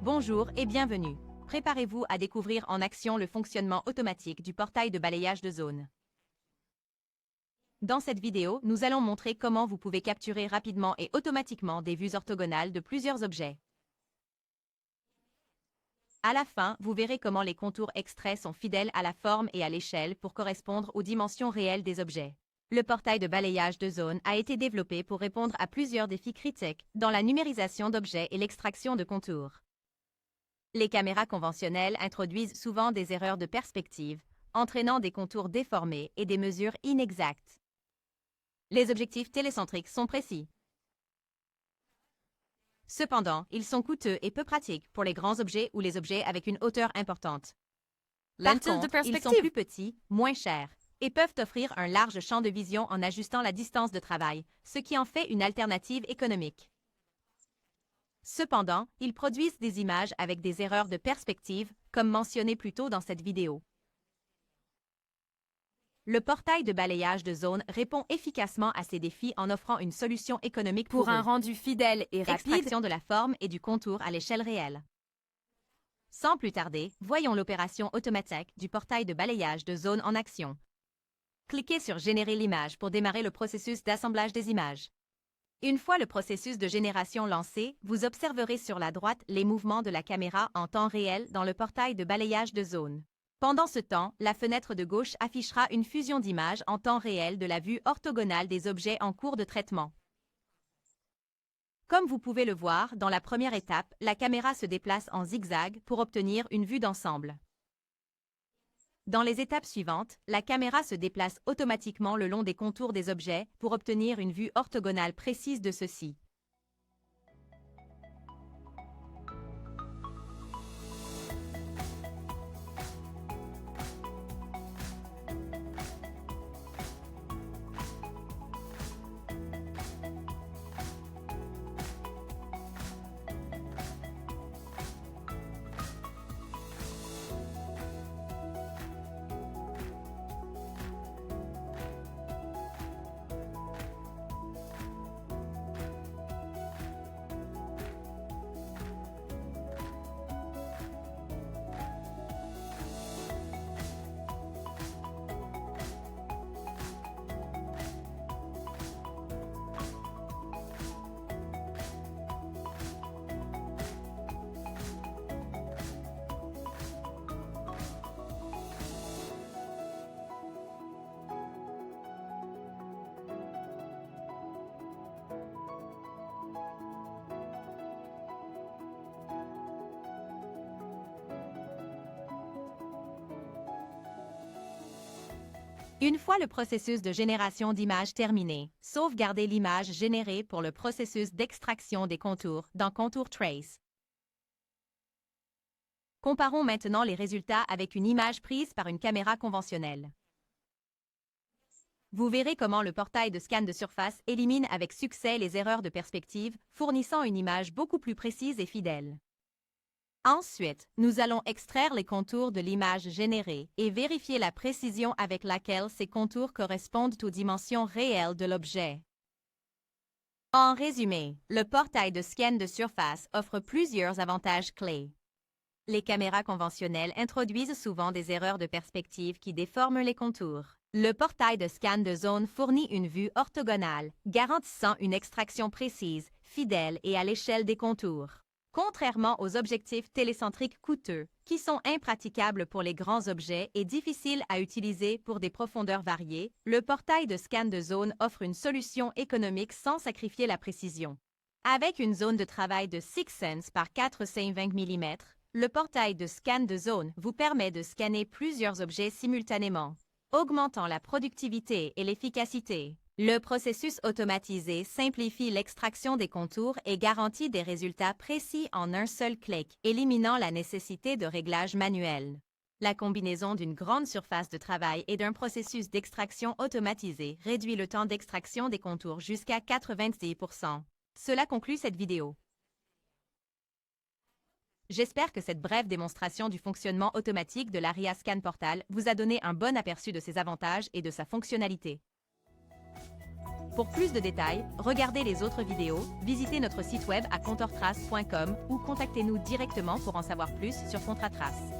Bonjour et bienvenue. Préparez-vous à découvrir en action le fonctionnement automatique du portail de balayage de zone. Dans cette vidéo, nous allons montrer comment vous pouvez capturer rapidement et automatiquement des vues orthogonales de plusieurs objets. À la fin, vous verrez comment les contours extraits sont fidèles à la forme et à l'échelle pour correspondre aux dimensions réelles des objets. Le portail de balayage de zone a été développé pour répondre à plusieurs défis critiques dans la numérisation d'objets et l'extraction de contours. Les caméras conventionnelles introduisent souvent des erreurs de perspective, entraînant des contours déformés et des mesures inexactes. Les objectifs télécentriques sont précis. Cependant, ils sont coûteux et peu pratiques pour les grands objets ou les objets avec une hauteur importante. Par contre, ils sont plus petits, moins chers, et peuvent offrir un large champ de vision en ajustant la distance de travail, ce qui en fait une alternative économique. Cependant, ils produisent des images avec des erreurs de perspective, comme mentionné plus tôt dans cette vidéo. Le portail de balayage de zone répond efficacement à ces défis en offrant une solution économique Pour un eux. rendu fidèle et rapide, Extraction de la forme et du contour à l'échelle réelle. Sans plus tarder, voyons l'opération automatique du portail de balayage de zone en action. Cliquez sur Générer l'image pour démarrer le processus d'assemblage des images. Une fois le processus de génération lancé, vous observerez sur la droite les mouvements de la caméra en temps réel dans le portail de balayage de zone. Pendant ce temps, la fenêtre de gauche affichera une fusion d'images en temps réel de la vue orthogonale des objets en cours de traitement. Comme vous pouvez le voir, dans la première étape, la caméra se déplace en zigzag pour obtenir une vue d'ensemble. Dans les étapes suivantes, la caméra se déplace automatiquement le long des contours des objets pour obtenir une vue orthogonale précise de ceux-ci. Une fois le processus de génération d'images terminé, sauvegardez l'image générée pour le processus d'extraction des contours dans Contour Trace. Comparons maintenant les résultats avec une image prise par une caméra conventionnelle. Vous verrez comment le portail de scan de surface élimine avec succès les erreurs de perspective, fournissant une image beaucoup plus précise et fidèle. Ensuite, nous allons extraire les contours de l'image générée et vérifier la précision avec laquelle ces contours correspondent aux dimensions réelles de l'objet. En résumé, le portail de scan de surface offre plusieurs avantages clés. Les caméras conventionnelles introduisent souvent des erreurs de perspective qui déforment les contours. Le portail de scan de zone fournit une vue orthogonale, garantissant une extraction précise, fidèle et à l'échelle des contours. Contrairement aux objectifs télécentriques coûteux, qui sont impraticables pour les grands objets et difficiles à utiliser pour des profondeurs variées, le portail de scan de zone offre une solution économique sans sacrifier la précision. Avec une zone de travail de 6 cents par 420 mm, le portail de scan de zone vous permet de scanner plusieurs objets simultanément, augmentant la productivité et l'efficacité. Le processus automatisé simplifie l'extraction des contours et garantit des résultats précis en un seul clic, éliminant la nécessité de réglages manuels. La combinaison d'une grande surface de travail et d'un processus d'extraction automatisé réduit le temps d'extraction des contours jusqu'à 90%. Cela conclut cette vidéo. J'espère que cette brève démonstration du fonctionnement automatique de l'ARIA Scan Portal vous a donné un bon aperçu de ses avantages et de sa fonctionnalité. Pour plus de détails, regardez les autres vidéos, visitez notre site web à compteurtrace.com ou contactez-nous directement pour en savoir plus sur ContraTrace.